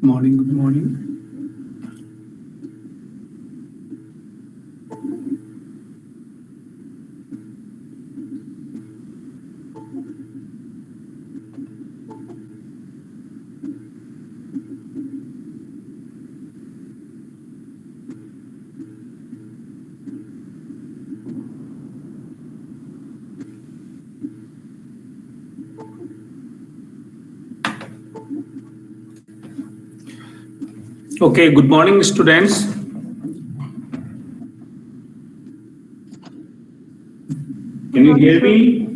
morning. Good morning. Okay, good morning, students. Can you hear me?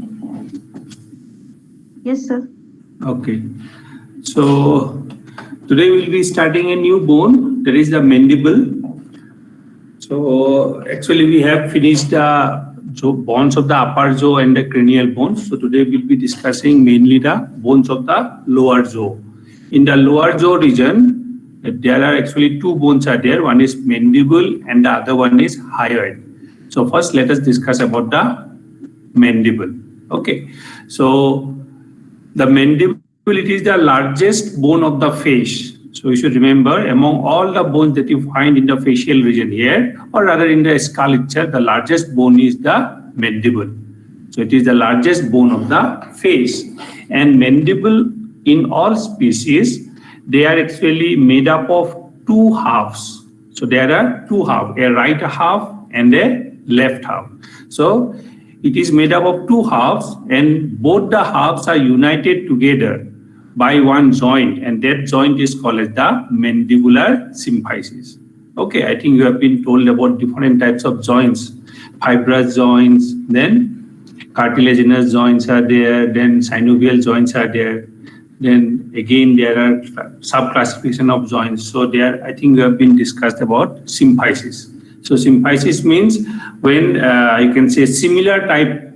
Yes, sir. Okay. So today we'll be starting a new bone, that is the mandible. So actually we have finished the bones of the upper jaw and the cranial bones. So today we'll be discussing mainly the bones of the lower jaw. In the lower jaw region, there are actually two bones are there. One is mandible and the other one is hyoid. So first let us discuss about the mandible. Okay. So the mandible, it is the largest bone of the face. So you should remember, among all the bones that you find in the facial region here, or rather in the skull itself, the largest bone is the mandible. So it is the largest bone of the face. And mandible in all species, they are actually made up of two halves. So there are two halves, a right half and a left half. So it is made up of two halves, and both the halves are united together by one joint, and that joint is called as the mandibular symphysis. Okay, I think you have been told about different types of joints, fibrous joints, then cartilaginous joints are there, then synovial joints are there, then again there are sub-classification of joints. So there, I think we have been discussed about symphysis. So symphysis means when you can say similar type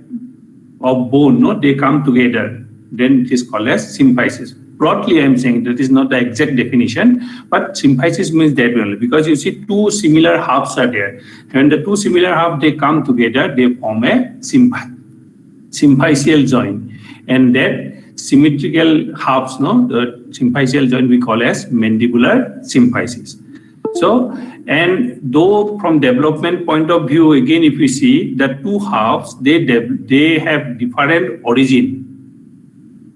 of bone, no, they come together, then it is called as symphysis. Broadly, I am saying that is not the exact definition, but symphysis means that only, because you see two similar halves are there. When the two similar halves they come together, they form a symphysial joint, and that symmetrical halves, no, the symphysial joint we call as mandibular symphysis. So, and though from development point of view, again, if we see the two halves, they have different origin.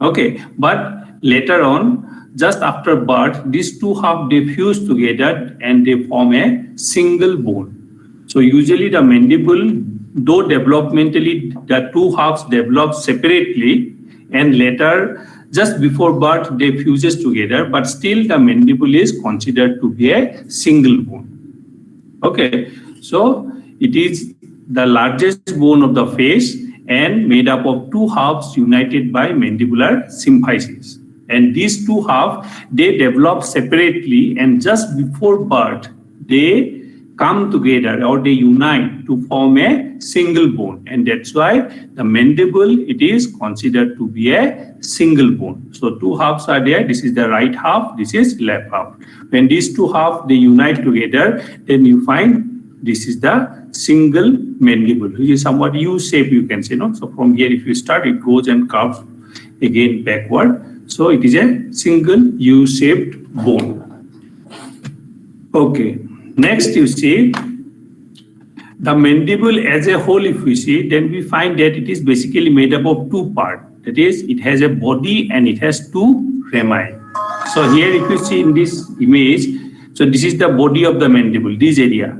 Okay, but later on, just after birth, these two halves they fuse together and they form a single bone. So usually the mandible, though developmentally the two halves develop separately, and later just before birth they fuses together, but still the mandible is considered to be a single bone. Okay, so it is the largest bone of the face and made up of two halves united by mandibular symphysis. And these two halves, they develop separately, and just before birth, they come together or they unite to form a single bone. And that's why the mandible, it is considered to be a single bone. So two halves are there. This is the right half, this is left half. When these two halves, they unite together, then you find this is the single mandible, which is somewhat U-shape, you can say, no? So from here, if you start, it goes and curves again backward. So it is a single U-shaped bone. Okay. Next, you see the mandible as a whole. If we see, then we find that it is basically made up of two parts. That is, it has a body and it has two rami. So here, if you see in this image, so this is the body of the mandible, this area.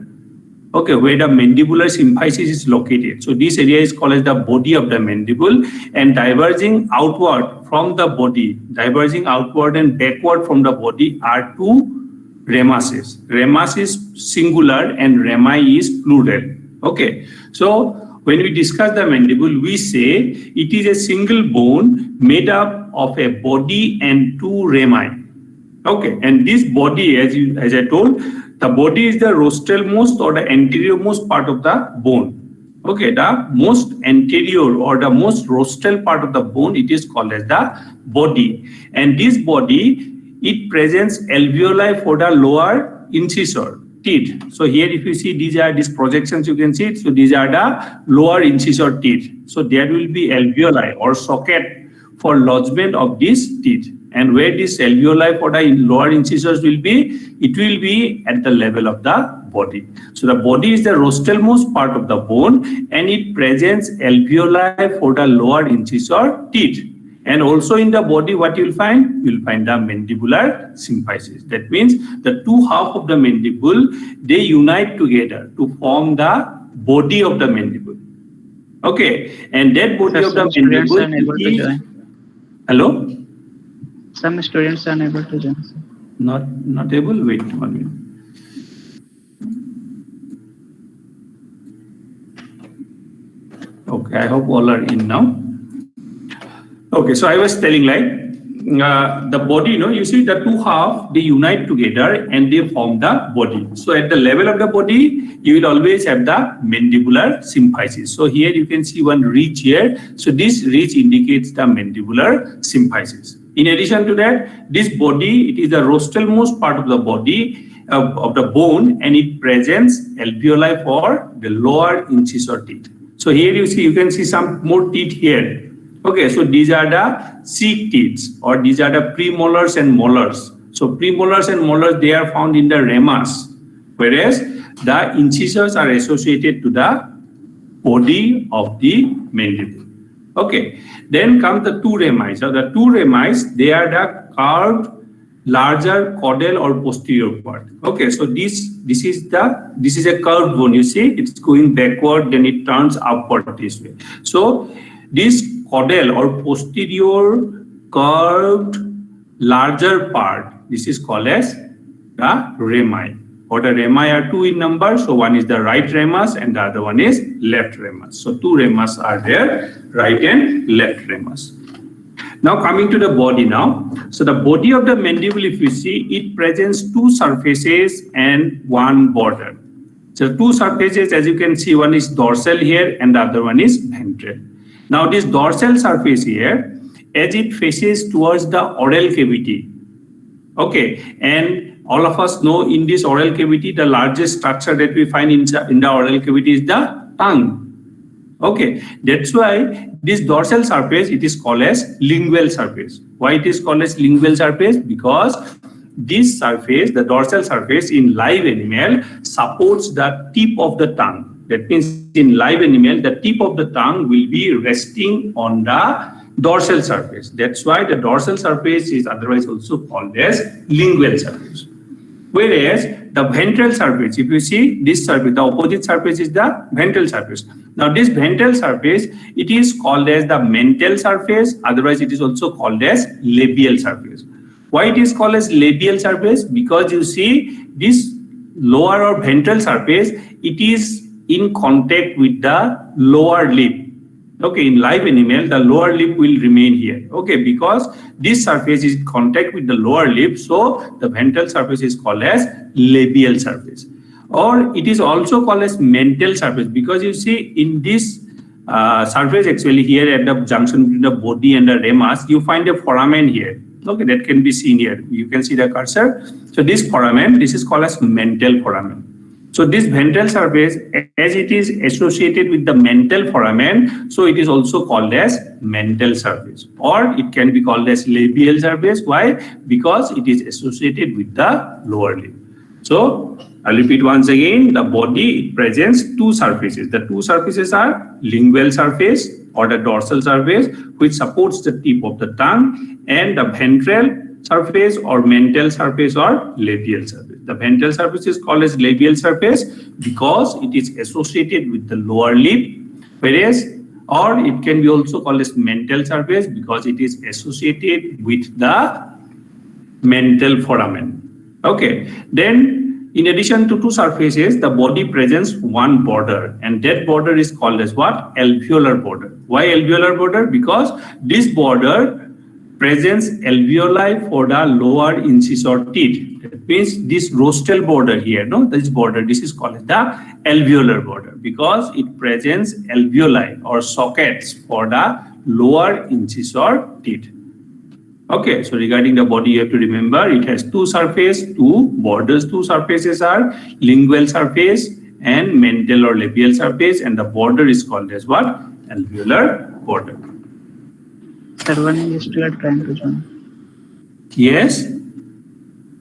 Okay, where the mandibular symphysis is located. So this area is called as the body of the mandible, and diverging outward from the body, diverging outward and backward from the body are two ramuses. Ramus is singular and rami is plural. Okay, so when we discuss the mandible, we say it is a single bone made up of a body and two rami. Okay, and this body, as I told, the body is the rostralmost or the anteriormost part of the bone. Okay, the most anterior or the most rostral part of the bone, it is called as the body. And this body, it presents alveoli for the lower incisor teeth. So here, if you see, these projections, you can see it. So these are the lower incisor teeth. So there will be alveoli or socket for lodgement of these teeth. And where this alveoli for the lower incisors will be, it will be at the level of the body. So the body is the rostral-most part of the bone, and it presents alveoli for the lower incisor teeth. And also in the body, what you will find? You will find the mandibular symphysis. That means the two halves of the mandible, they unite together to form the body of the mandible. Okay, and that body of the mandible. Hello? Some students are unable to join. Not able? Wait 1 minute. Okay, I hope all are in now. Okay, so I was telling the body, you see the two halves, they unite together and they form the body. So at the level of the body, you will always have the mandibular symphysis. So here you can see one ridge here. So this ridge indicates the mandibular symphysis. In addition to that, this body, it is the rostral-most part of the body of the bone, and it presents alveoli for the lower incisor teeth. So here you can see some more teeth here. Okay, so these are the cheek teeth, or these are the premolars and molars. So premolars and molars, they are found in the ramus, whereas the incisors are associated to the body of the mandible. Okay, then come the two rami. So the two rami, they are the curved, larger caudal or posterior part. Okay, so this is a curved bone. You see, it's going backward, then it turns upward this way. So this caudal or posterior curved larger part, this is called as the rami. Or the rami are two in number, so one is the right ramus and the other one is left ramus. So two ramus are there, right and left ramus. Now coming to the body now. So the body of the mandible, if you see, it presents two surfaces and one border. So two surfaces, as you can see, one is dorsal here and the other one is ventral. Now this dorsal surface here, as it faces towards the oral cavity, okay, and all of us know in this oral cavity, the largest structure that we find in the oral cavity is the tongue. Okay, that's why this dorsal surface, it is called as lingual surface. Why it is called as lingual surface? Because this surface, the dorsal surface in live animal, supports the tip of the tongue. That means in live animal, the tip of the tongue will be resting on the dorsal surface. That's why the dorsal surface is otherwise also called as lingual surface. Whereas the ventral surface, if you see this surface, the opposite surface is the ventral surface. Now this ventral surface, it is called as the mental surface, otherwise it is also called as labial surface. Why it is called as labial surface? Because you see this lower or ventral surface, it is in contact with the lower lip. Okay, in live animal, the lower lip will remain here. Okay, because this surface is in contact with the lower lip, so the ventral surface is called as labial surface. Or it is also called as mental surface, because you see in this surface actually here at the junction between the body and the ramus, you find a foramen here. Okay, that can be seen here. You can see the cursor. So this foramen, this is called as mental foramen. So this ventral surface, as it is associated with the mental foramen, so it is also called as mental surface, or it can be called as labial surface. Why? Because it is associated with the lower lip. So I'll repeat once again, the body presents two surfaces. The two surfaces are lingual surface or the dorsal surface, which supports the tip of the tongue, and the ventral surface or mental surface or labial surface. The ventral surface is called as labial surface because it is associated with the lower lip, whereas, or it can be also called as mental surface because it is associated with the mental foramen. Okay, then in addition to two surfaces, the body presents one border, and that border is called as what? Alveolar border. Why alveolar border? Because this border presents alveoli for the lower incisor teeth. That means this rostral border here, this border, this is called the alveolar border because it presents alveoli or sockets for the lower incisor teeth. Okay, so regarding the body, you have to remember it has two surfaces, two borders. Two surfaces are lingual surface and mental or labial surface, and the border is called as what? Alveolar border. Sir, one is still trying to join. Yes.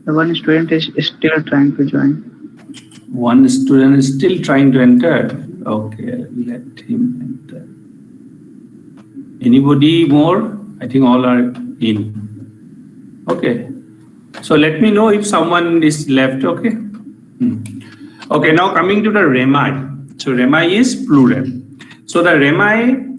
The one student is still trying to join. One student is still trying to enter. Okay, let him enter. Anybody more? I think all are in. Okay. So let me know if someone is left. Okay. Okay, now coming to the remi. So remi is plural. So the remi,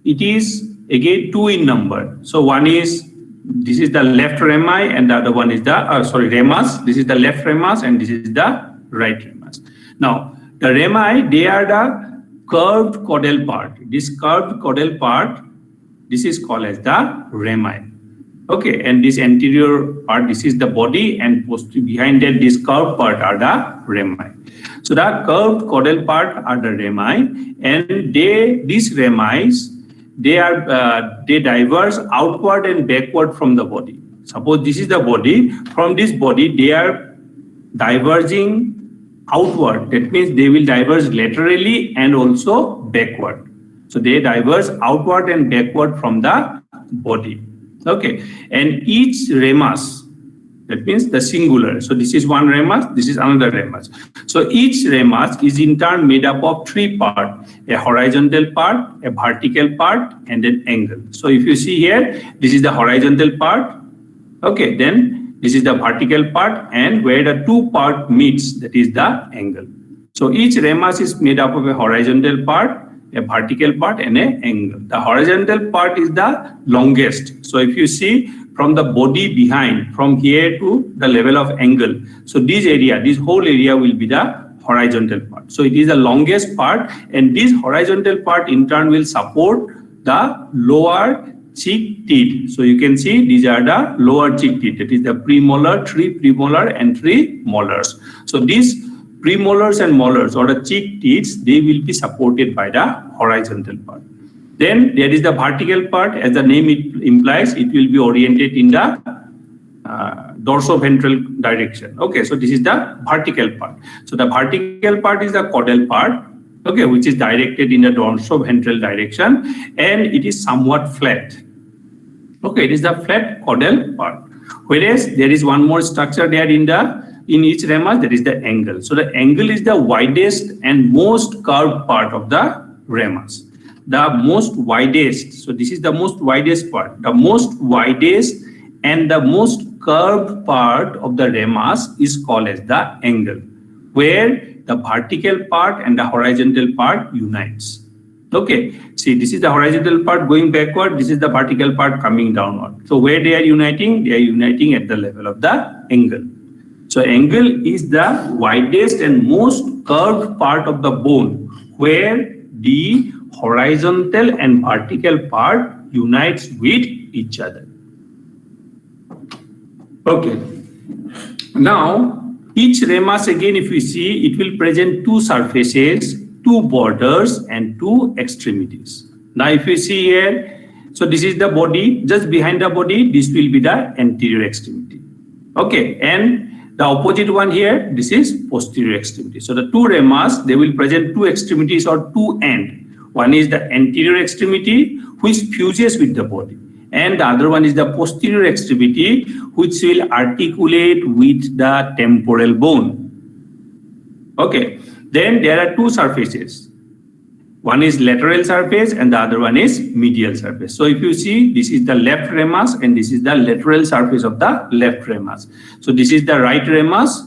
it is again 2 in number. So one is, this is the left remi and the other one is the, remas. This is the left remas and this is the right remas. Now, the remi, they are the curved caudal part. This curved caudal part, this is called as the remi. Okay, and this anterior part, this is the body, and behind that, this curved part are the remi. So the curved caudal part are the remi, and these remis, they diverge outward and backward from the body. Suppose this is the body. From this body, they are diverging outward. That means they will diverge laterally and also backward. So they diverge outward and backward from the body. Okay, and each remas, that means the singular. So this is one remas, this is another remas. So each remas is in turn made up of 3 parts: a horizontal part, a vertical part, and an angle. So if you see here, this is the horizontal part. Okay, then this is the vertical part, and where the 2 parts meets, that is the angle. So each remas is made up of a horizontal part, a vertical part, and an angle. The horizontal part is the longest. So if you see from the body behind, from here to the level of angle, so this area, this whole area will be the horizontal part. So it is the longest part, and this horizontal part in turn will support the lower cheek teeth. So you can see these are the lower cheek teeth. That is the premolar, 3 premolar, and 3 molars. So these premolars and molars, or the cheek teeth, they will be supported by the horizontal part. Then there is the vertical part. As the name implies, it will be oriented in the dorsoventral direction. Okay, so this is the vertical part. So the vertical part is the caudal part, okay, which is directed in the dorsoventral direction, and it is somewhat flat. Okay, it is the flat caudal part. Whereas there is one more structure there in each remas, that is the angle. So the angle is the widest and most curved part of the remas. The most widest, so this is the most widest part. The most widest and the most curved part of the remas is called as the angle, where the vertical part and the horizontal part unites. Okay, see, this is the horizontal part going backward, this is the vertical part coming downward. So where they are uniting? They are uniting at the level of the angle. So angle is the widest and most curved part of the bone, where the horizontal and vertical part unites with each other. Okay. Now, each remas, again, if we see, it will present 2 surfaces, 2 borders, and 2 extremities. Now, if you see here, so this is the body. Just behind the body, this will be the anterior extremity. Okay, and the opposite one here, this is posterior extremity. So the 2 remas, they will present 2 extremities or 2 ends. One is the anterior extremity, which fuses with the body, and the other one is the posterior extremity, which will articulate with the temporal bone. Okay, then there are 2 surfaces. One is lateral surface and the other one is medial surface. So if you see, this is the left remas and this is the lateral surface of the left remas. So this is the right remas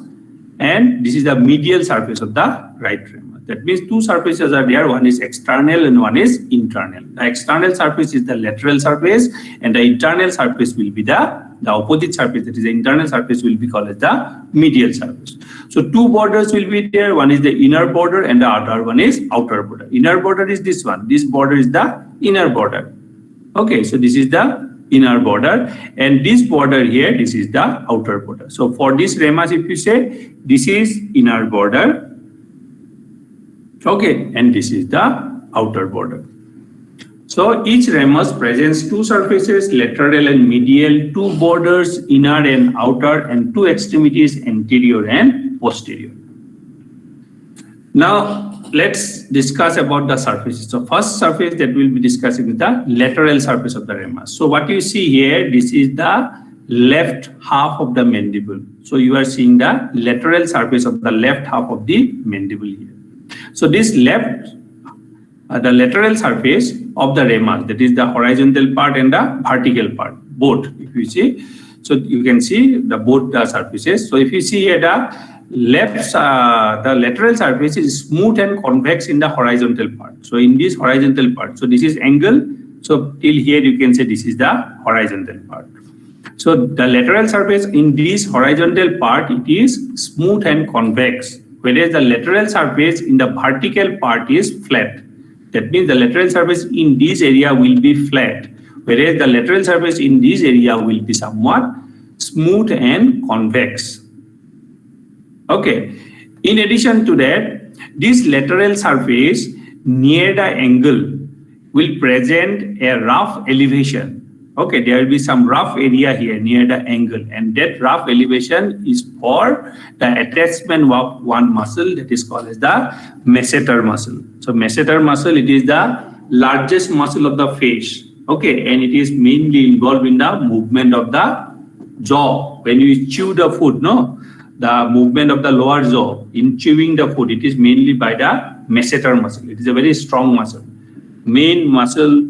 and this is the medial surface of the right remas. That means 2 surfaces are there. One is external and one is internal. The external surface is the lateral surface and the internal surface will be the opposite surface. That is the internal surface will be called as the medial surface. So 2 borders will be there. One is the inner border and the other one is outer border. Inner border is this one. This border is the inner border. Okay, so this is the inner border and this border here, this is the outer border. So for this remas, if you say, this is inner border. Okay, and this is the outer border. So each remus presents 2 surfaces, lateral and medial, 2 borders, inner and outer, and 2 extremities, anterior and posterior. Now let's discuss about the surfaces. So first surface that we'll be discussing is the lateral surface of the remus. So what you see here, this is the left half of the mandible. So you are seeing the lateral surface of the left half of the mandible here. So this left, the lateral surface of the ramus, that is the horizontal part and the vertical part, both, if you see. So you can see both the surfaces. So if you see here, the lateral surface is smooth and convex in the horizontal part. So in this horizontal part, so this is angle. So till here you can say this is the horizontal part. So the lateral surface in this horizontal part, it is smooth and convex, whereas the lateral surface in the vertical part is flat. That means the lateral surface in this area will be flat, whereas the lateral surface in this area will be somewhat smooth and convex. Okay. In addition to that, this lateral surface near the angle will present a rough elevation. Okay, there will be some rough area here near the angle, and that rough elevation is for the attachment of one muscle that is called as the masseter muscle. So masseter muscle, it is the largest muscle of the face. Okay, and it is mainly involved in the movement of the jaw. When you chew the food, the movement of the lower jaw in chewing the food, it is mainly by the masseter muscle. It is a very strong muscle. Main muscle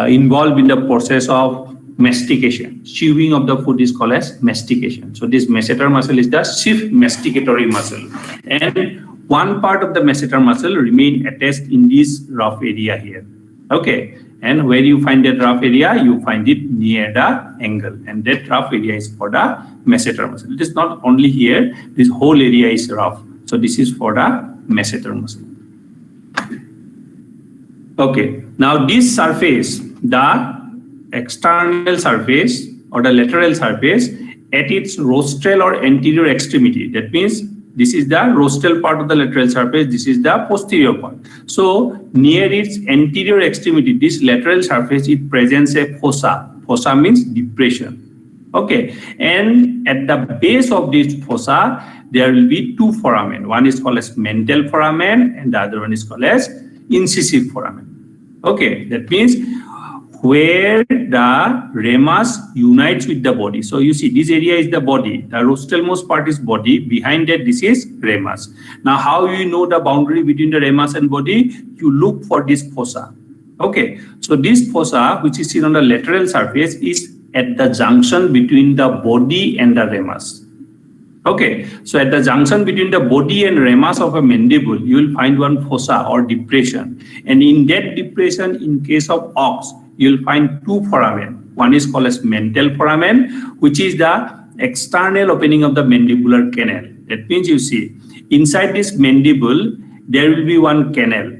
involved in the process of mastication. Chewing of the food is called as mastication. So this masseter muscle is the chief masticatory muscle. And one part of the masseter muscle remain attached in this rough area here. Okay. And where you find that rough area, you find it near the angle. And that rough area is for the masseter muscle. It is not only here, this whole area is rough. So this is for the masseter muscle. Okay, now this surface, the external surface or the lateral surface at its rostral or anterior extremity. That means this is the rostral part of the lateral surface, this is the posterior part. So near its anterior extremity, this lateral surface, it presents a fossa. Fossa means depression. Okay, and at the base of this fossa, there will be two foramen. One is called as mental foramen and the other one is called as incisive foramen. Okay, that means where the ramus unites with the body. So you see this area is the body, the rostralmost part is body, behind that this is ramus. Now how you know the boundary between the ramus and body? You look for this fossa. Okay, so this fossa which is seen on the lateral surface is at the junction between the body and the ramus. Okay, so at the junction between the body and ramus of a mandible, you will find one fossa or depression. And in that depression, in case of ox, you will find two foramen. One is called as mental foramen, which is the external opening of the mandibular canal. That means you see, inside this mandible, there will be one canal.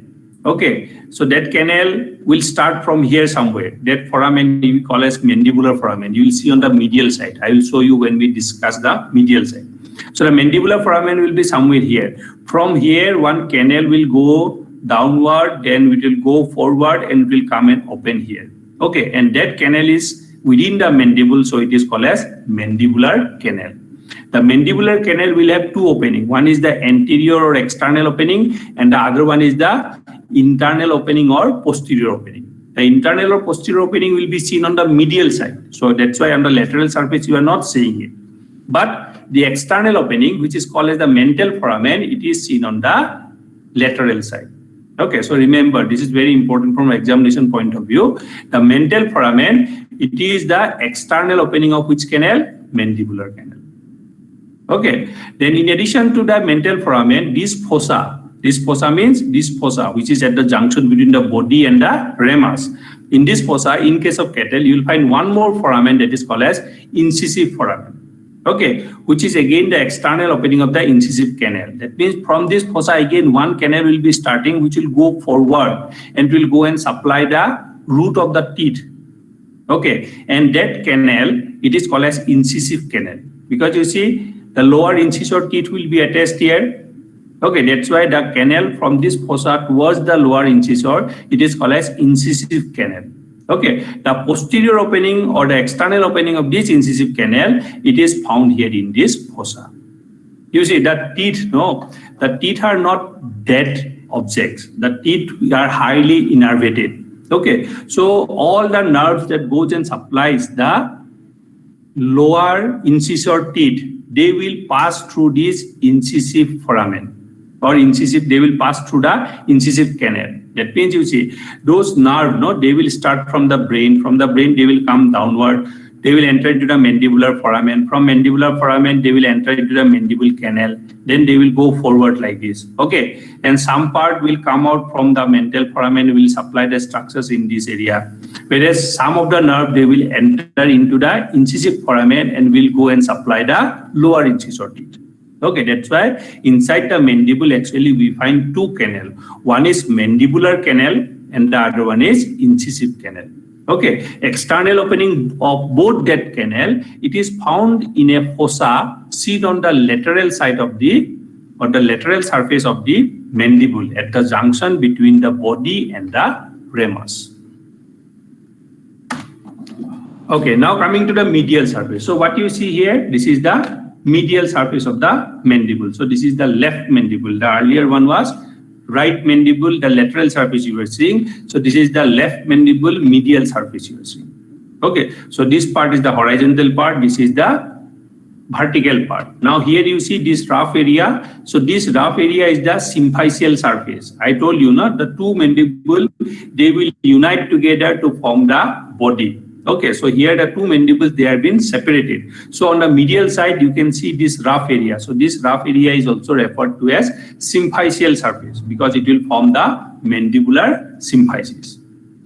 Okay, so that canal will start from here somewhere. That foramen we call as mandibular foramen. You will see on the medial side. I will show you when we discuss the medial side. So the mandibular foramen will be somewhere here. From here, one canal will go downward, then it will go forward and it will come and open here. Okay, and that canal is within the mandible, so it is called as mandibular canal. The mandibular canal will have two openings. One is the anterior or external opening, and the other one is the internal opening or posterior opening. The internal or posterior opening will be seen on the medial side. So that's why on the lateral surface you are not seeing it. But the external opening, which is called as the mental foramen, it is seen on the lateral side. Okay, so remember, this is very important from an examination point of view. The mental foramen, it is the external opening of which canal? Mandibular canal. Okay, then in addition to the mental foramen, this fossa means this fossa, which is at the junction between the body and the ramus. In this fossa, in case of cattle, you will find one more foramen that is called as incisive foramen. Okay, which is again the external opening of the incisive canal. That means from this fossa again one canal will be starting, which will go forward and will go and supply the root of the teeth. Okay, and that canal, it is called as incisive canal, because you see the lower incisor teeth will be attached here. Okay, that's why the canal from this fossa towards the lower incisor, it is called as incisive canal. Okay, the posterior opening or the external opening of this incisive canal, it is found here in this fossa. You see the teeth, the teeth are not dead objects. The teeth are highly innervated. Okay, so all the nerves that goes and supplies the lower incisor teeth, they will pass through this incisive foramen or incisive, they will pass through the incisive canal. That means you see those nerves, no, they will start from the brain they will come downward, they will enter into the mandibular foramen, from mandibular foramen they will enter into the mandible canal, then they will go forward like this, okay, and some part will come out from the mental foramen, will supply the structures in this area, whereas some of the nerve they will enter into the incisive foramen and will go and supply the lower incisor teeth. Okay, that's why inside the mandible actually we find two canal. One is mandibular canal and the other one is incisive canal. Okay, external opening of both that canal, it is found in a fossa seen on the lateral side of the or the lateral surface of the mandible at the junction between the body and the ramus. Okay, now coming to the medial surface. So what you see here, this is the medial surface of the mandible. So this is the left mandible. The earlier one was right mandible, the lateral surface you were seeing. So this is the left mandible medial surface you are seeing. Okay, so this part is the horizontal part, this is the vertical part. Now here you see this rough area. So this rough area is the symphyseal surface. I told you, no, the two mandible, they will unite together to form the body. Okay, so here the two mandibles, they have been separated. So on the medial side, you can see this rough area. So this rough area is also referred to as symphyseal surface because it will form the mandibular symphysis.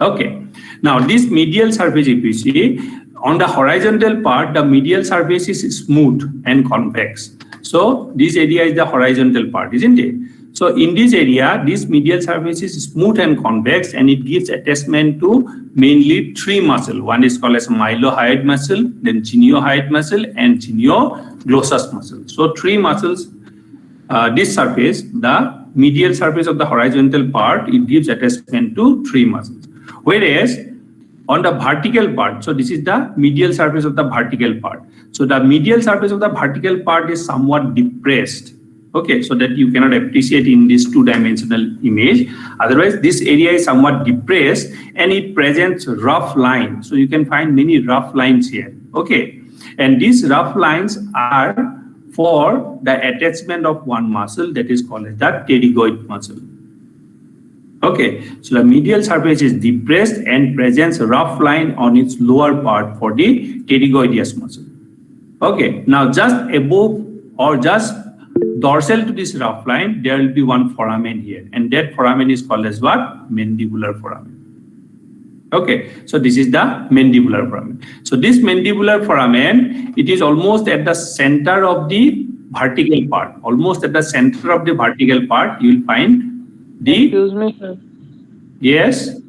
Okay, now this medial surface, if you see, on the horizontal part, the medial surface is smooth and convex. So this area is the horizontal part, isn't it? So in this area, this medial surface is smooth and convex and it gives attachment to mainly three muscles. One is called as mylohyoid muscle, then geniohyoid muscle and genioglossus muscle. So three muscles, this surface, the medial surface of the horizontal part, it gives attachment to three muscles. Whereas on the vertical part, so this is the medial surface of the vertical part. So the medial surface of the vertical part is somewhat depressed. Okay, so that you cannot appreciate in this two-dimensional image. Otherwise, this area is somewhat depressed and it presents rough lines. So you can find many rough lines here. Okay, and these rough lines are for the attachment of one muscle that is called as the pterygoid muscle. Okay, so the medial surface is depressed and presents a rough line on its lower part for the pterygoideus muscle. Okay, now just above or just dorsal to this rough line, there will be one foramen here, and that foramen is called as what? Mandibular foramen. Okay, so this is the mandibular foramen. So this mandibular foramen, it is almost at the center of the vertical part. Almost at the center of the vertical part, you will find the... Excuse me, sir. Yes?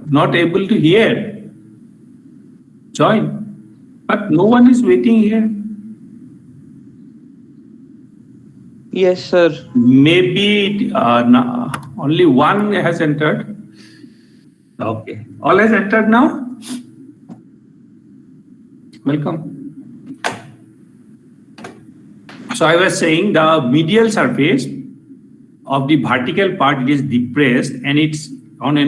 Not able to hear. Join. But no one is waiting here. Yes, sir. Maybe only one has entered. Okay. All has entered now? Welcome. So I was saying the medial surface of the vertical part, it is depressed and it's on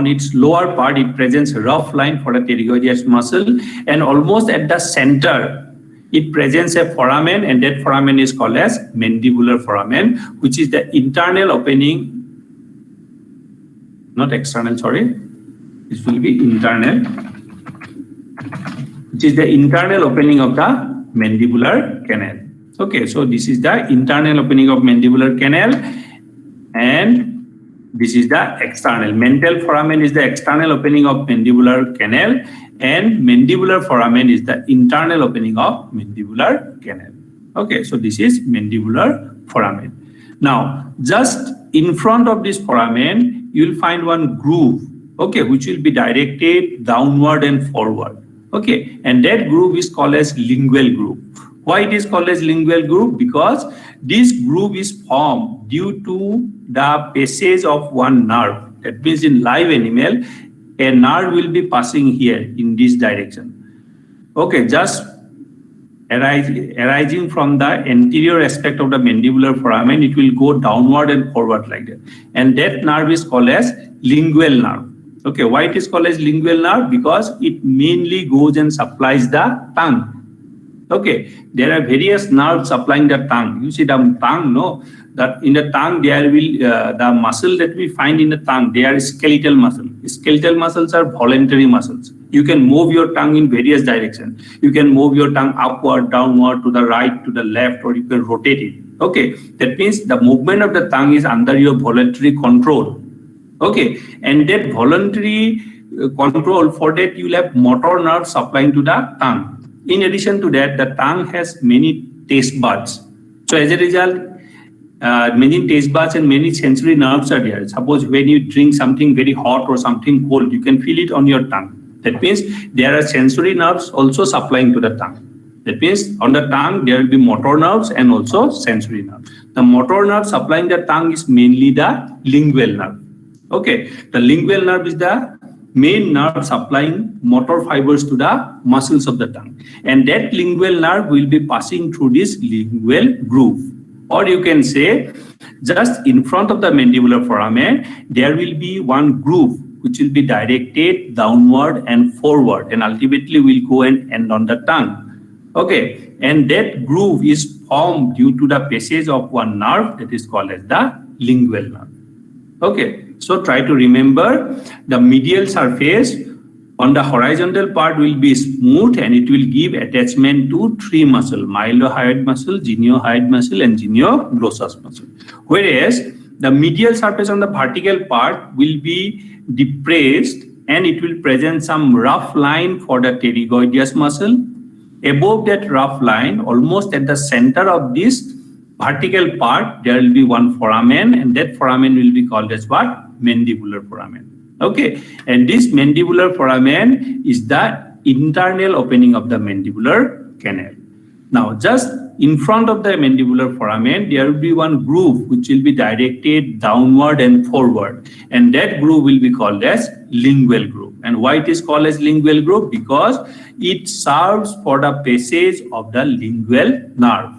its lower part, it presents a rough line for the pterygoideus muscle, and almost at the center, it presents a foramen, and that foramen is called as mandibular foramen, which is the internal opening, not external, sorry, this will be internal, which is the internal opening of the mandibular canal. Okay, so this is the internal opening of mandibular canal, and this is the external. Mental foramen is the external opening of mandibular canal, and mandibular foramen is the internal opening of mandibular canal. Okay, so this is mandibular foramen. Now, just in front of this foramen, you will find one groove, okay, which will be directed downward and forward. Okay, and that groove is called as lingual groove. Why it is called as lingual groove? Because this groove is formed due to the passage of one nerve. That means in live animal, a nerve will be passing here in this direction. Okay, just arising from the anterior aspect of the mandibular foramen, it will go downward and forward like that. And that nerve is called as lingual nerve. Okay, why it is called as lingual nerve? Because it mainly goes and supplies the tongue. Okay, there are various nerves supplying the tongue. You see the tongue, no? That in the tongue there will the muscle that we find in the tongue, they are skeletal muscle. Skeletal muscles are voluntary muscles. You can move your tongue in various directions. You can move your tongue upward, downward, to the right, to the left, or you can rotate it. Okay, that means the movement of the tongue is under your voluntary control. Okay, and that voluntary control, for that you will have motor nerves supplying to the tongue. In addition to that, the tongue has many taste buds. So as a result, many taste buds and many sensory nerves are there. Suppose when you drink something very hot or something cold, you can feel it on your tongue. That means there are sensory nerves also supplying to the tongue. That means on the tongue, there will be motor nerves and also sensory nerves. The motor nerve supplying the tongue is mainly the lingual nerve. Okay, the lingual nerve is the main nerve supplying motor fibers to the muscles of the tongue. And that lingual nerve will be passing through this lingual groove. Or you can say, just in front of the mandibular foramen, there will be one groove which will be directed downward and forward and ultimately will go and end on the tongue. Okay, and that groove is formed due to the passage of one nerve that is called as the lingual nerve. Okay, so try to remember the medial surface on the horizontal part will be smooth and it will give attachment to three muscles: mylohyoid muscle, geniohyoid muscle, and genioglossus muscle. Whereas the medial surface on the vertical part will be depressed and it will present some rough line for the pterygoideus muscle. Above that rough line, almost at the center of this vertical part, there will be one foramen, and that foramen will be called as what? Mandibular foramen. Okay, and this mandibular foramen is the internal opening of the mandibular canal. Now, just in front of the mandibular foramen, there will be one groove which will be directed downward and forward, and that groove will be called as lingual groove. And why it is called as lingual groove? Because it serves for the passage of the lingual nerve.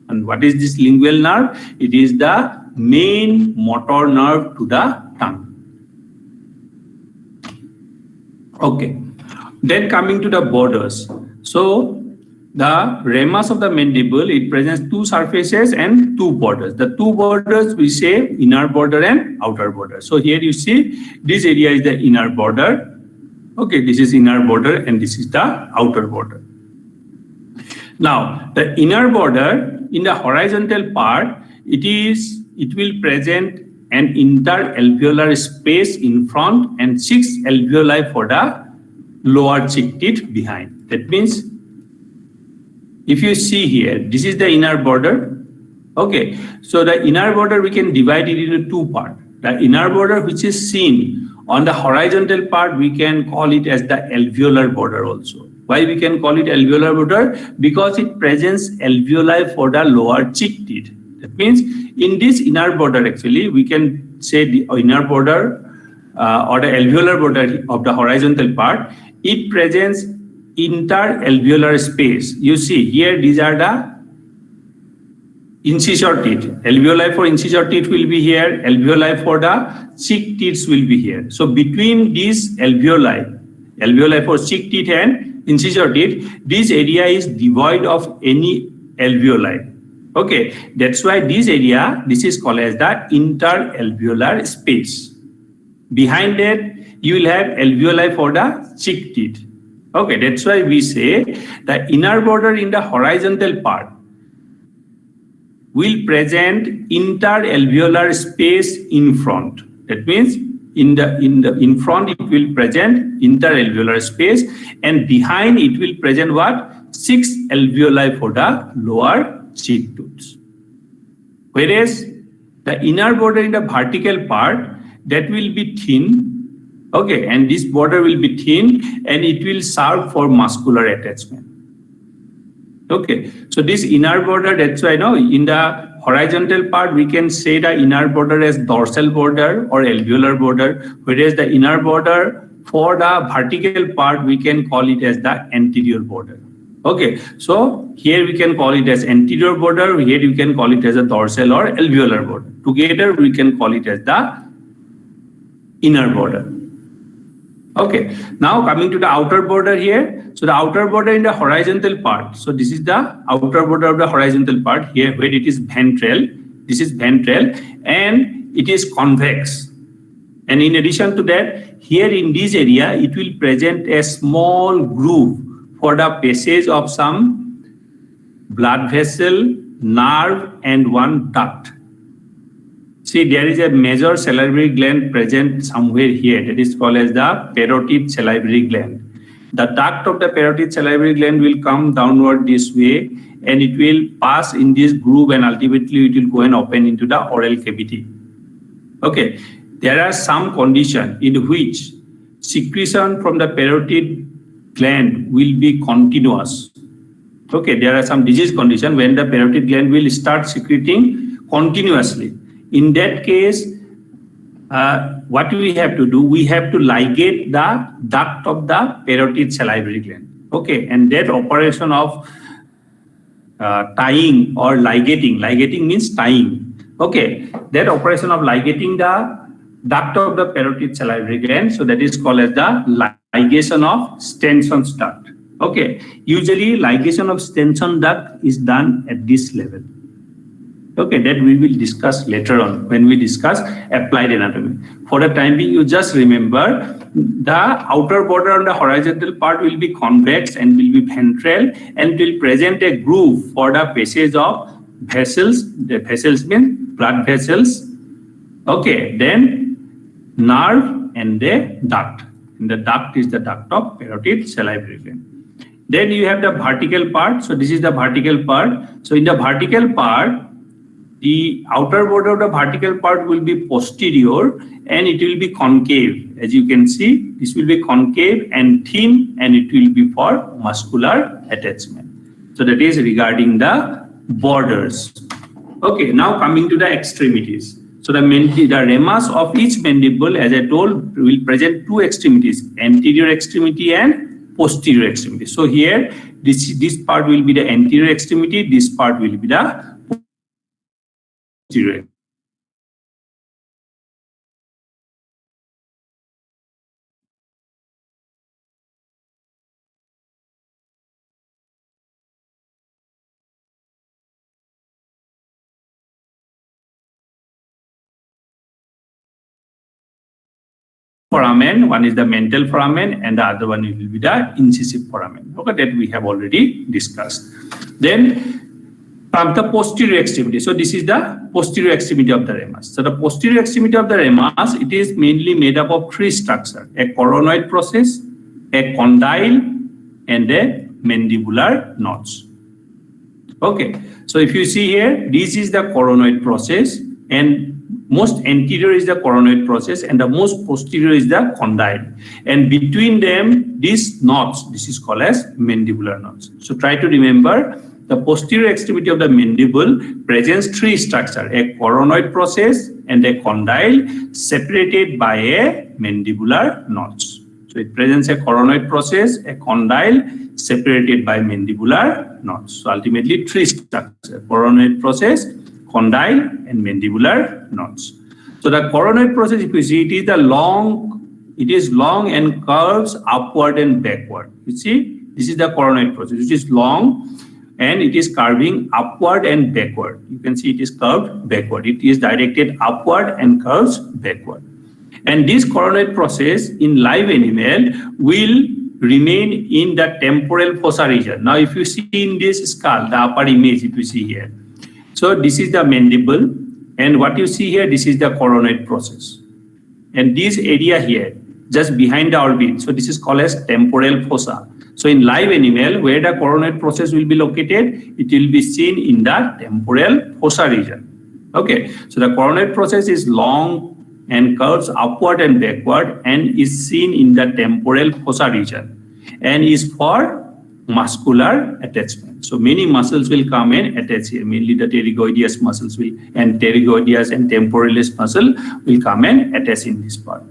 And what is this lingual nerve? It is the main motor nerve to the tongue. Okay, then coming to the borders. So the ramus of the mandible, it presents two surfaces and two borders. The two borders we say inner border and outer border. So here you see this area is the inner border. Okay, this is inner border and this is the outer border. Now the inner border in the horizontal part, it will present an interalveolar space in front and 6 alveoli for the lower cheek teeth behind. That means if you see here, this is the inner border. Okay, so the inner border we can divide it into two parts. The inner border which is seen on the horizontal part, we can call it as the alveolar border also. Why we can call it alveolar border? Because it presents alveoli for the lower cheek teeth. That means in this inner border, actually, we can say the inner border or the alveolar border of the horizontal part, it presents interalveolar space. You see here, these are the incisor teeth. Alveoli for incisor teeth will be here. Alveoli for the cheek teeth will be here. So between these alveoli for cheek teeth and incisor teeth, this area is devoid of any alveoli. Okay, that's why this area, this is called as the interalveolar space. Behind that, you will have alveoli for the cheek teeth. Okay, that's why we say the inner border in the horizontal part will present interalveolar space in front. That means in front it will present interalveolar space, and behind it will present what? 6 alveoli for the lower cheek tooth. Whereas the inner border in the vertical part, that will be thin. Okay, and this border will be thin and it will serve for muscular attachment. Okay, so this inner border, that's why in the horizontal part we can say the inner border as dorsal border or alveolar border, whereas the inner border for the vertical part we can call it as the anterior border. Okay, so here we can call it as anterior border, here you can call it as a dorsal or alveolar border. Together we can call it as the inner border. Okay, now coming to the outer border here. So the outer border in the horizontal part. So this is the outer border of the horizontal part here where it is ventral. This is ventral and it is convex. And in addition to that, here in this area, it will present a small groove for the passage of some blood vessel, nerve, and one duct. See, there is a major salivary gland present somewhere here that is called as the parotid salivary gland. The duct of the parotid salivary gland will come downward this way and it will pass in this groove and ultimately it will go and open into the oral cavity. Okay, there are some conditions in which secretion from the parotid gland will be continuous. Okay, there are some disease conditions when the parotid gland will start secreting continuously. In that case, what we have to do, we have to ligate the duct of the parotid salivary gland. Okay, and that operation of tying or ligating means tying. Okay, that operation of ligating the duct of the parotid salivary gland, so that is called as the ligation of Stenson's duct. Okay, usually ligation of Stenson's duct is done at this level. Okay, that we will discuss later on when we discuss applied anatomy. For the time being, you just remember the outer border on the horizontal part will be convex and will be ventral and will present a groove for the passage of vessels. The vessels mean blood vessels. Okay, then nerve and the duct. And the duct is the duct of parotid salivary gland. Then you have the vertical part. So this is the vertical part. So in the vertical part, the outer border of the vertical part will be posterior and it will be concave. As you can see, this will be concave and thin and it will be for muscular attachment. So that is regarding the borders. Okay, now coming to the extremities. So the ramus of each mandible, as I told, will present two extremities, anterior extremity and posterior extremity. So here, this part will be the anterior extremity, this part will be the posterior. Foramen, one is the mental foramen and the other one will be the incisive foramen. Okay, that we have already discussed. Then from the posterior extremity. So this is the posterior extremity of the ramus. So the posterior extremity of the ramus, it is mainly made up of three structures: a coronoid process, a condyle, and a mandibular notch. Okay, so if you see here, this is the coronoid process and most anterior is the coronoid process and the most posterior is the condyle. And between them, these knots, this is called as mandibular knots. So try to remember the posterior extremity of the mandible presents three structures: a coronoid process and a condyle separated by a mandibular notch. So it presents a coronoid process, a condyle separated by mandibular notch. So ultimately three structures: coronoid process, condyle, and mandibular notch. So the coronoid process, if you see, it is long and curves upward and backward. You see, this is the coronoid process, which is long and it is curving upward and backward. You can see it is curved backward. It is directed upward and curves backward. And this coronoid process in live animal will remain in the temporal fossa region. Now, if you see in this skull, the upper image, if you see here, so this is the mandible, and what you see here, this is the coronoid process. And this area here, just behind the orbit, so this is called as temporal fossa. So in live animal, where the coronoid process will be located, it will be seen in the temporal fossa region. Okay, so the coronoid process is long and curves upward and backward and is seen in the temporal fossa region and is for muscular attachment. So many muscles will come and attach here, mainly the pterygoideus muscles will, and pterygoideus and temporalis muscle will come and attach in this part.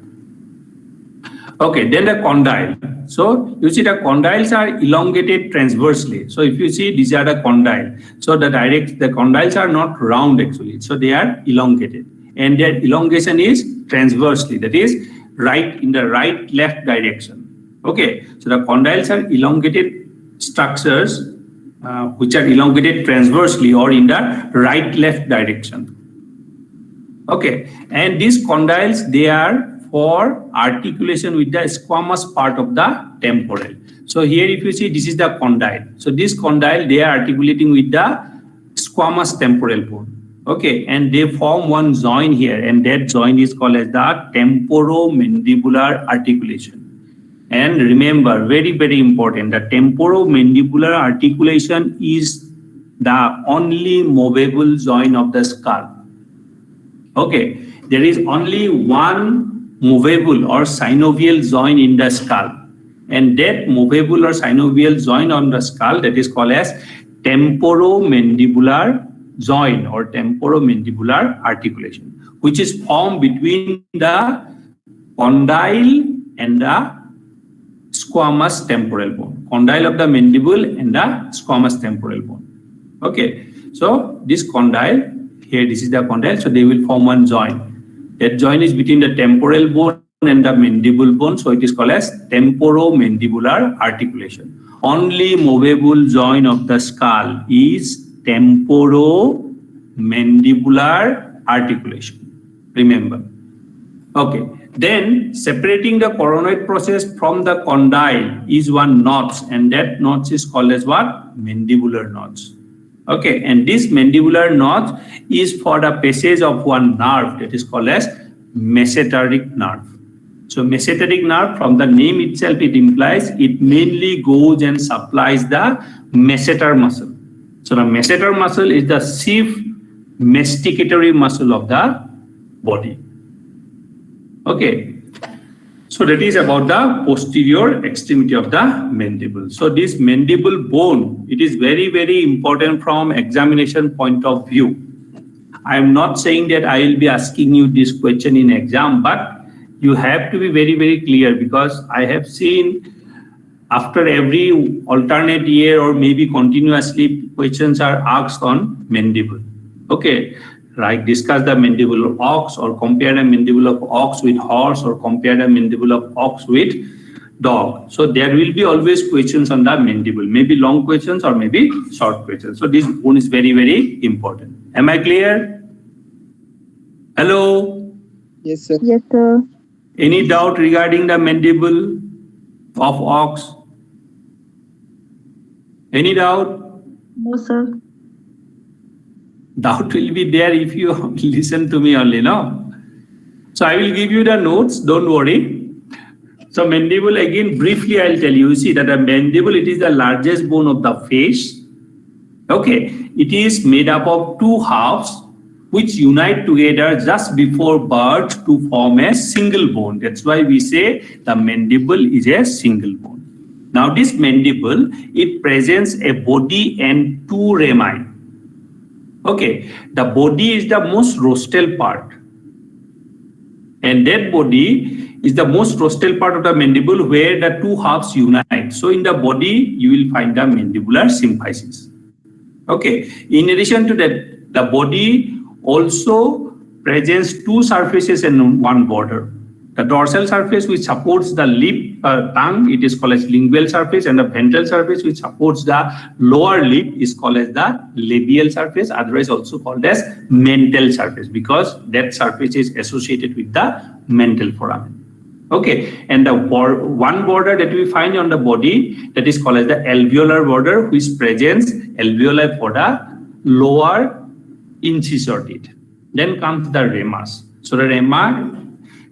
Okay, then the condyle. So you see the condyles are elongated transversely. So if you see these are the condyle. So the condyles are not round actually. So they are elongated, and their elongation is transversely. That is in the right left direction. Okay. So the condyles are elongated structures which are elongated transversely or in the right left direction. Okay, and these condyles, they are for articulation with the squamous part of the temporal. So here if you see, this is the condyle. So this condyle, they are articulating with the squamous temporal bone. Okay, and they form one joint here, and that joint is called as the temporomandibular articulation. And remember, very, very important, the temporomandibular articulation is the only movable joint of the skull. Okay, there is only one movable or synovial joint in the skull, and that movable or synovial joint on the skull, that is called as temporomandibular joint or temporomandibular articulation, which is formed between the condyle and the squamous temporal bone, condyle of the mandible and the squamous temporal bone. Okay, so this condyle here, this is the condyle, so they will form one joint. That joint is between the temporal bone and the mandible bone, so it is called as temporomandibular articulation. Only movable joint of the skull is temporomandibular articulation. Remember. Okay. Then separating the coronoid process from the condyle is one notch, and that notch is called as what? Mandibular notch. Okay, and this mandibular notch is for the passage of one nerve that is called as mesenteric nerve. So mesenteric nerve, from the name itself, it implies it mainly goes and supplies the masseter muscle. So the masseter muscle is the chief masticatory muscle of the body. Okay, so that is about the posterior extremity of the mandible. So this mandible bone, it is very, very important from examination point of view. I am not saying that I will be asking you this question in exam, but you have to be very, very clear, because I have seen after every alternate year or maybe continuously questions are asked on mandible. Okay. Like discuss the mandible of ox, or compare the mandible of ox with horse, or compare the mandible of ox with dog. So there will be always questions on the mandible, maybe long questions or maybe short questions. So this bone is very, very important. Am I clear? Hello? Yes, sir. Yes, sir. Any doubt regarding the mandible of ox? Any doubt? No, sir. Doubt will be there if you listen to me only, no? So I will give you the notes, don't worry. So mandible, again, briefly I'll tell you. See that the mandible, it is the largest bone of the face. Okay, it is made up of two halves which unite together just before birth to form a single bone. That's why we say the mandible is a single bone. Now this mandible, it presents a body and two rami. Okay, the body is the most rostral part, and that body is the most rostral part of the mandible where the two halves unite. So in the body, you will find the mandibular symphysis. Okay, in addition to that, the body also presents two surfaces and one border. The dorsal surface which supports the lip, tongue, it is called as lingual surface, and the ventral surface which supports the lower lip is called as the labial surface, otherwise also called as mental surface, because that surface is associated with the mental foramen. Okay, and the one border that we find on the body, that is called as the alveolar border, which presents alveoli for the lower incisor teeth. Then comes the ramus. So the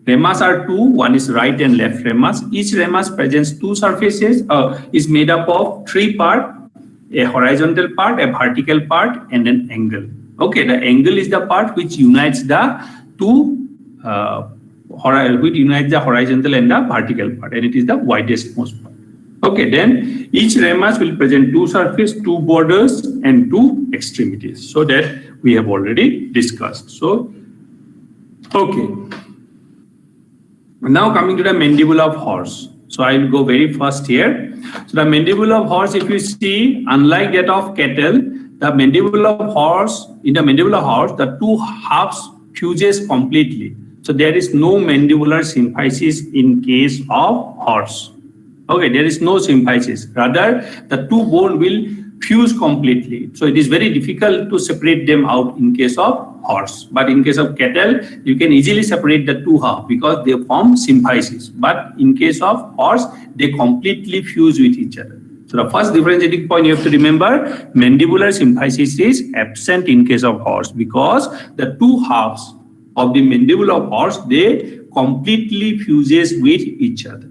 ramus are two, one is right and left ramus. Each ramus presents two surfaces, is made up of three parts, a horizontal part, a vertical part, and an angle. Okay, the angle is the part which unites the two, which unites the horizontal and the vertical part, and it is the widest most part. Okay, then each ramus will present two surfaces, two borders, and two extremities. So that we have already discussed. So, okay. Now coming to the mandible of horse. So I will go very fast here. So the mandible of horse, if you see, unlike that of cattle, the mandible of horse, in the mandible of horse, the two halves fuses completely. So there is no mandibular symphysis in case of horse. Okay, there is no symphysis. Rather, the two bone will fuse completely. So it is very difficult to separate them out in case of horse. But in case of cattle, you can easily separate the two halves because they form symphysis. But in case of horse, they completely fuse with each other. So the first differentiating point you have to remember, mandibular symphysis is absent in case of horse because the two halves of the mandible of horse, they completely fuses with each other.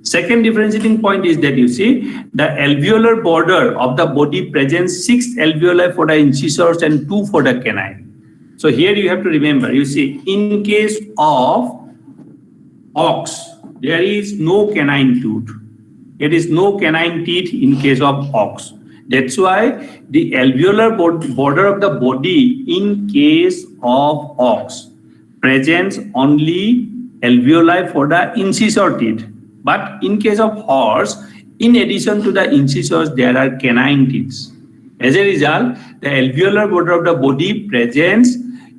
Second differentiating point is that you see the alveolar border of the body presents 6 alveoli for the incisors and 2 for the canine. So here you have to remember, you see, in case of ox, there is no canine tooth. There is no canine teeth in case of ox. That's why the alveolar border of the body in case of ox presents only alveoli for the incisor teeth. But in case of horse, in addition to the incisors, there are canine teeth. As a result, the alveolar border of the body presents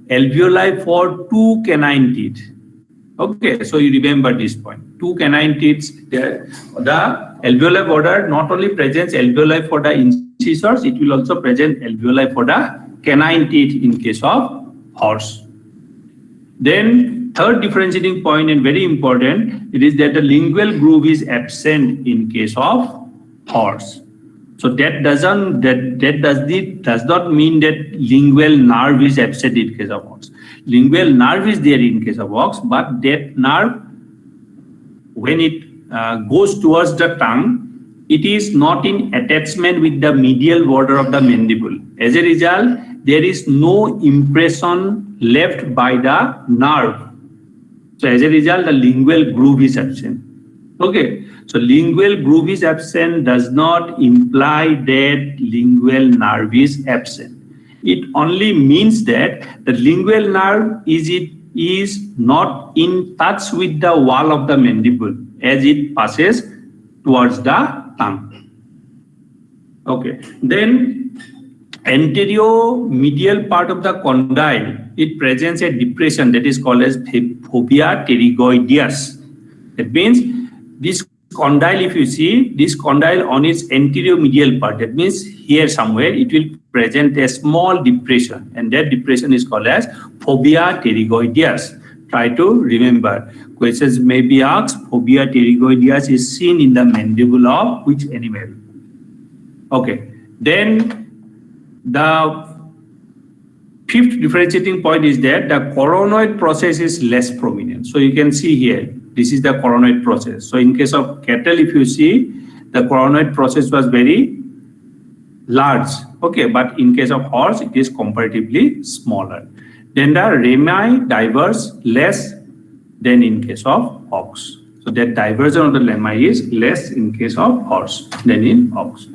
alveoli for 2 canine teeth. Okay, so you remember this point. 2 canine teeth there. The alveolar border not only presents alveoli for the incisors, it will also present alveoli for the canine teeth in case of horse. Then third differentiating point and very important, it is that the lingual groove is absent in case of horse. So that does not mean that lingual nerve is absent in case of ox. Lingual nerve is there in case of ox, but that nerve, when it goes towards the tongue, it is not in attachment with the medial border of the mandible. As a result, there is no impression left by the nerve. So as a result, the lingual groove is absent. Okay, so lingual groove is absent does not imply that lingual nerve is absent. It only means that the lingual nerve is not in touch with the wall of the mandible as it passes towards the tongue. Okay, then anterior-medial part of the condyle, it presents a depression that is called as fovea pterygoideus. That means this condyle, if you see, this condyle on its anterior-medial part, that means here somewhere, it will present a small depression, and that depression is called as fovea pterygoideus. Try to remember. Questions may be asked, fovea pterygoideus is seen in the mandible of which animal? Okay, then the fifth differentiating point is that the coronoid process is less prominent. So you can see here, this is the coronoid process. So in case of cattle, if you see, the coronoid process was very large. Okay, but in case of horse, it is comparatively smaller. Then the rami diverge less than in case of ox. So that diversion of the lemma is less in case of horse than in ox.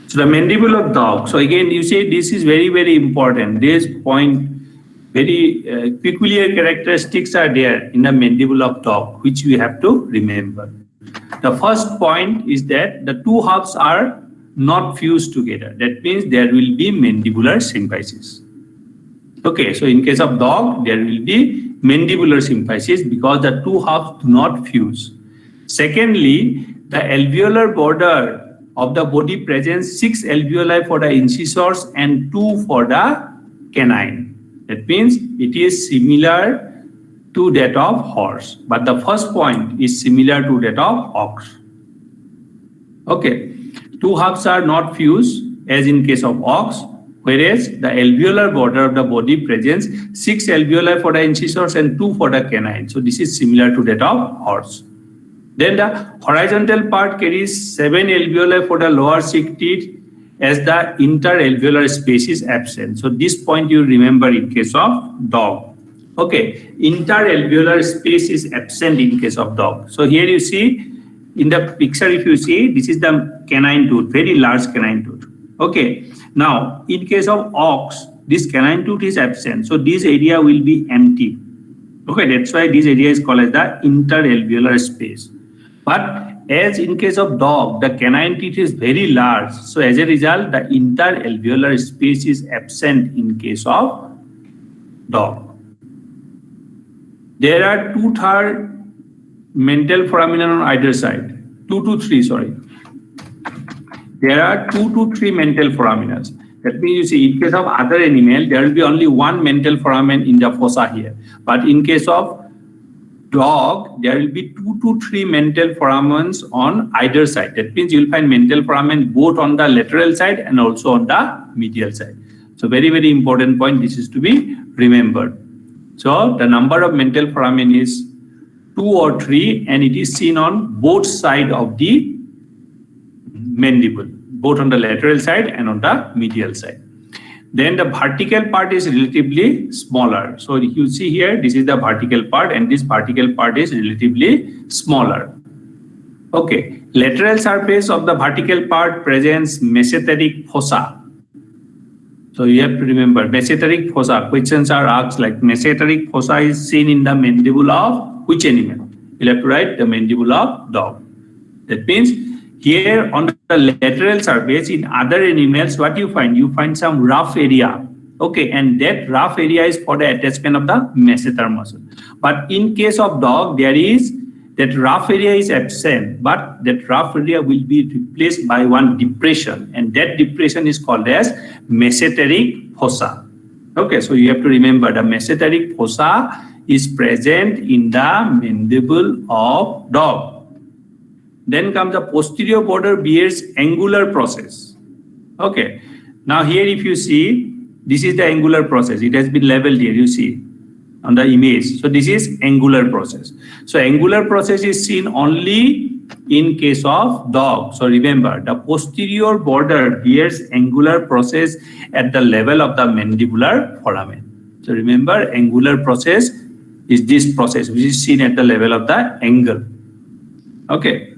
So the mandible of dog. So again, you see, this is very, very important. This point, very peculiar characteristics are there in the mandible of dog, which we have to remember. The first point is that the two halves are not fused together. That means there will be mandibular symphysis. Okay, so in case of dog, there will be mandibular symphysis because the two halves do not fuse. Secondly, the alveolar border of the body presents 6 alveoli for the incisors and 2 for the canine. That means it is similar to that of horse, but the first point is similar to that of ox. Okay, two halves are not fused as in case of ox, whereas the alveolar border of the body presents 6 alveoli for the incisors and 2 for the canine. So this is similar to that of horse. Then the horizontal part carries 7 alveoli for the lower 6 teeth as the interalveolar space is absent. So this point you remember in case of dog. Okay, interalveolar space is absent in case of dog. So here you see in the picture, if you see, this is the canine tooth, very large canine tooth. Okay, now in case of ox, this canine tooth is absent. So this area will be empty. Okay, that's why this area is called as the interalveolar space. But as in case of dog, the canine teeth is very large. So as a result, the interalveolar space is absent in case of dog. There are 2/3 mental foramina on either side. 2 to 3, sorry. There are 2 to 3 mental foramina. That means you see, in case of other animal, there will be only one mental foramen in the fossa here. But in case of dog, there will be 2 to 3 mental foramens on either side. That means you will find mental foramen both on the lateral side and also on the medial side. So very, very important point. This is to be remembered. So the number of mental foramen is 2 or 3, and it is seen on both sides of the mandible, both on the lateral side and on the medial side. Then the vertical part is relatively smaller. So you see here, this is the vertical part, and this vertical part is relatively smaller. Okay, lateral surface of the vertical part presents mesenteric fossa. So you have to remember mesenteric fossa. Questions are asked like mesenteric fossa is seen in the mandible of which animal? You'll have to write the mandible of dog. That means here on the lateral surface in other animals, what you find? You find some rough area. Okay, and that rough area is for the attachment of the masseter muscle. But in case of dog, there is that rough area is absent, but that rough area will be replaced by one depression, and that depression is called as mesenteric fossa. Okay, so you have to remember the mesenteric fossa is present in the mandible of dog. Then comes the posterior border bears angular process. Okay, now here if you see, this is the angular process. It has been labeled here, you see on the image. So this is angular process. So angular process is seen only in case of dog. So remember, the posterior border bears angular process at the level of the mandibular foramen. So remember, angular process is this process which is seen at the level of the angle. Okay.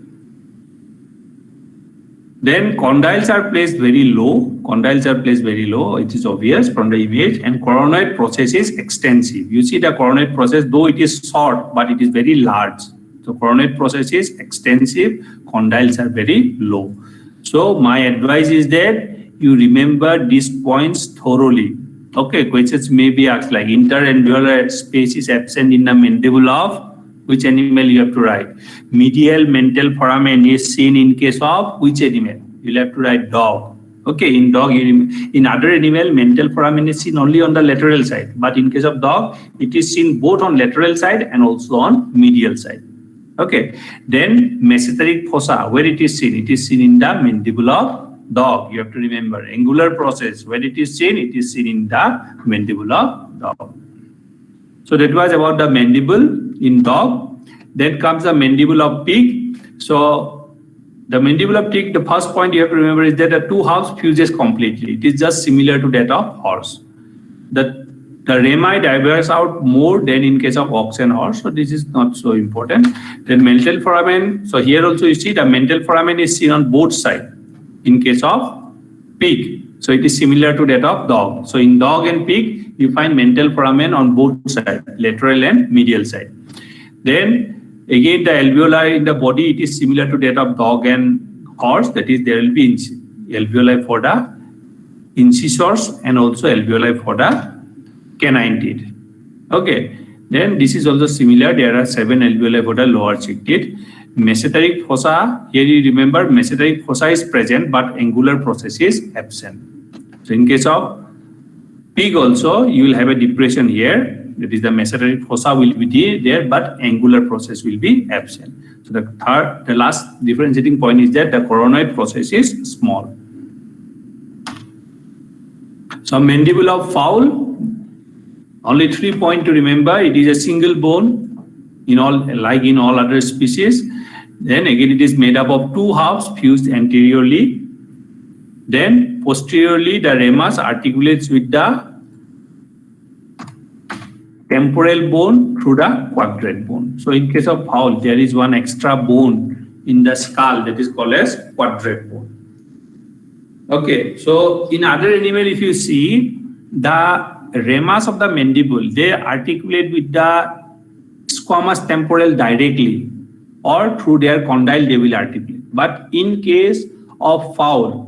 Then condyles are placed very low. Condyles are placed very low. It is obvious from the image. And coronoid process is extensive. You see the coronoid process, though it is short, but it is very large. So coronoid process is extensive. Condyles are very low. So my advice is that you remember these points thoroughly. Okay, questions may be asked like interalveolar space is absent in the mandible of which animal you have to write. Medial mental foramen is seen in case of which animal? You'll have to write dog. Okay, in dog, in other animal, mental foramen is seen only on the lateral side. But in case of dog, it is seen both on lateral side and also on medial side. Okay, then mesenteric fossa, where it is seen? It is seen in the mandible of dog. You have to remember, angular process, where it is seen in the mandible of dog. So that was about the mandible in dog. Then comes the mandible of pig. So the mandible of pig, the first point you have to remember is that the two halves fuses completely. It is just similar to that of horse. The rami diverges out more than in case of ox and horse. So this is not so important. Then mental foramen. So here also you see the mental foramen is seen on both sides in case of pig. So it is similar to that of dog. So in dog and pig, you find mental foramen on both sides, lateral and medial side. Then again, the alveoli in the body, it is similar to that of dog and horse. That is, there will be alveoli for the incisors and also alveoli for the canine teeth. Okay. Then this is also similar. There are 7 alveoli for the lower cheek teeth. Mesenteric fossa, here you remember mesenteric fossa is present but angular process is absent. So in case of pig also, you will have a depression here. That is, the mesenteric fossa will be there, but angular process will be absent. So the last differentiating point is that the coronoid process is small. So mandible of fowl, only 3 points to remember. It is a single bone in all, like in all other species. Then again, it is made up of 2 halves fused anteriorly. Then posteriorly, the ramus articulates with the temporal bone through the quadrate bone. So in case of fowl, there is one extra bone in the skull that is called as quadrate bone. Okay, so in other animal, if you see the ramus of the mandible, they articulate with the squamous temporal directly. or through their condyle they will articulate. But in case of fowl,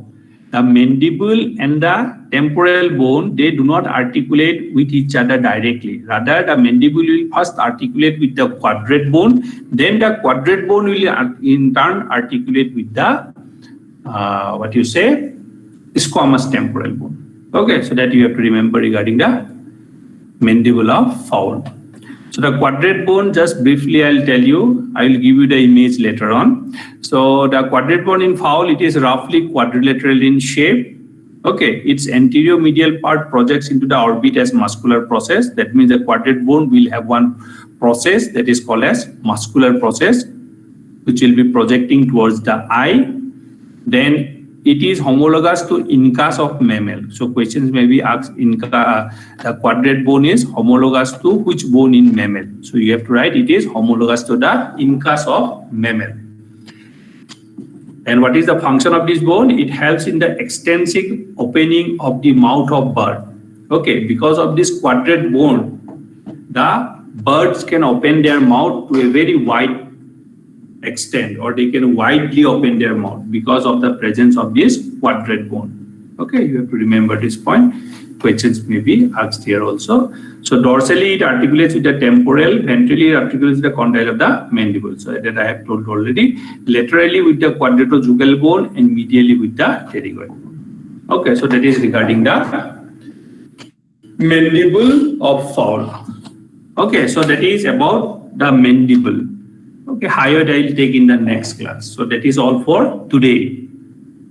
the mandible and the temporal bone, they do not articulate with each other directly. Rather, the mandible will first articulate with the quadrate bone, then the quadrate bone will in turn articulate with the squamous temporal bone. Okay, so that you have to remember regarding the mandible of fowl. So the quadrate bone, just briefly I'll tell you, I will give you the image later on. So the quadrate bone in fowl, it is roughly quadrilateral in shape. Okay, its anterior medial part projects into the orbit as muscular process. That means the quadrate bone will have one process that is called as muscular process, which will be projecting towards the eye. Then it is homologous to incus of mammal. So questions may be asked, the quadrate bone is homologous to which bone in mammal? So you have to write it is homologous to the incus of mammal. And what is the function of this bone? It helps in the extensive opening of the mouth of bird. Okay, because of this quadrate bone, the birds can open their mouth to a very wide extent, or they can widely open their mouth because of the presence of this quadrate bone. Okay, you have to remember this point. Questions may be asked here also. So dorsally it articulates with the temporal, ventrally it articulates with the condyle of the mandible. So that I have told already. Laterally with the quadratojugal bone and medially with the pterygoid bone. Okay, so that is regarding the mandible of fowl. Okay, so that is about the mandible. Okay, hyoid I will take in the next class. So that is all for today.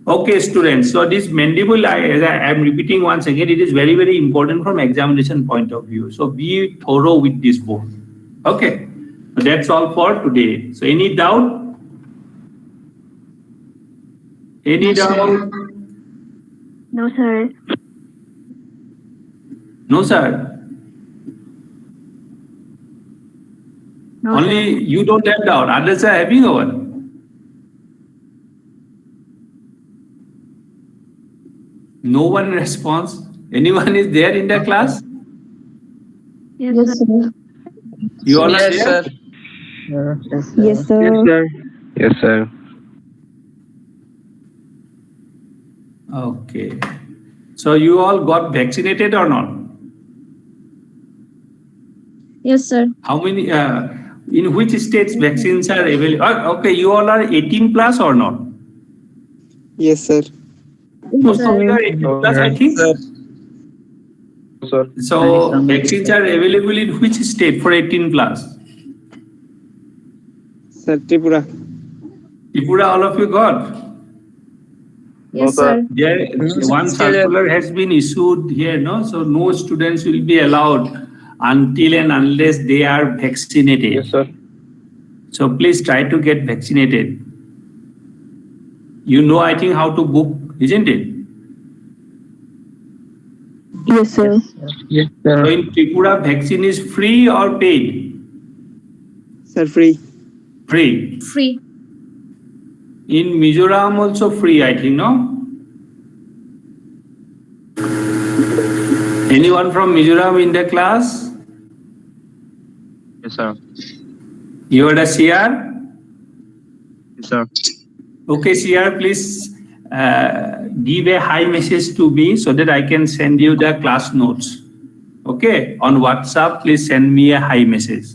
Okay, students. So this mandible, as I am repeating once again, it is very, very important from examination point of view. So be thorough with this bone. Okay, so that's all for today. So any doubt? Any doubt? No, sir. No, sir. No, Only you don't have doubt. Others are having a one. No one responds. Anyone is there in the class? Yes, sir. You all are Yes, there? sir. Yes, sir. Yes, sir. Yes, sir. Okay. So you all got vaccinated or not? Yes, sir. How many? In which states vaccines are available? Okay, you all are 18 plus or not? Yes, sir. Most of you are 18 plus, I think. Sir. So vaccines are available in which state for 18 plus? Sir, Tripura. Tripura, all of you got? Yes, sir. There, one circular has been issued here, no? So no students will be allowed until and unless they are vaccinated. Yes, sir. So please try to get vaccinated. You know, I think, how to book, isn't it? Yes, sir. Yes, So in Tripura, vaccine is free or paid? Sir, free. Free. Free. In Mizoram also free, I think, no? Anyone from Mizoram in the class? Yes, sir. You are the CR? Yes, sir. Okay, CR, please give a hi message to me so that I can send you the class notes. Okay, on WhatsApp, please send me a hi message.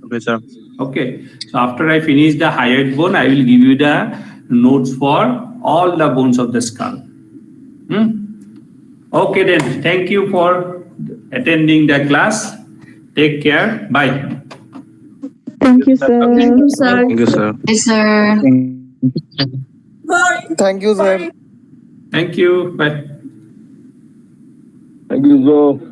Okay, sir. Okay, so after I finish the hyoid bone, I will give you the notes for all the bones of the skull. Okay then, thank you for attending the class. Take care. Bye. Thank you, sir. Thank you, sir. Thank you, sir. Yes, sir. Thank you, sir. Thank you. Bye. Thank you, sir.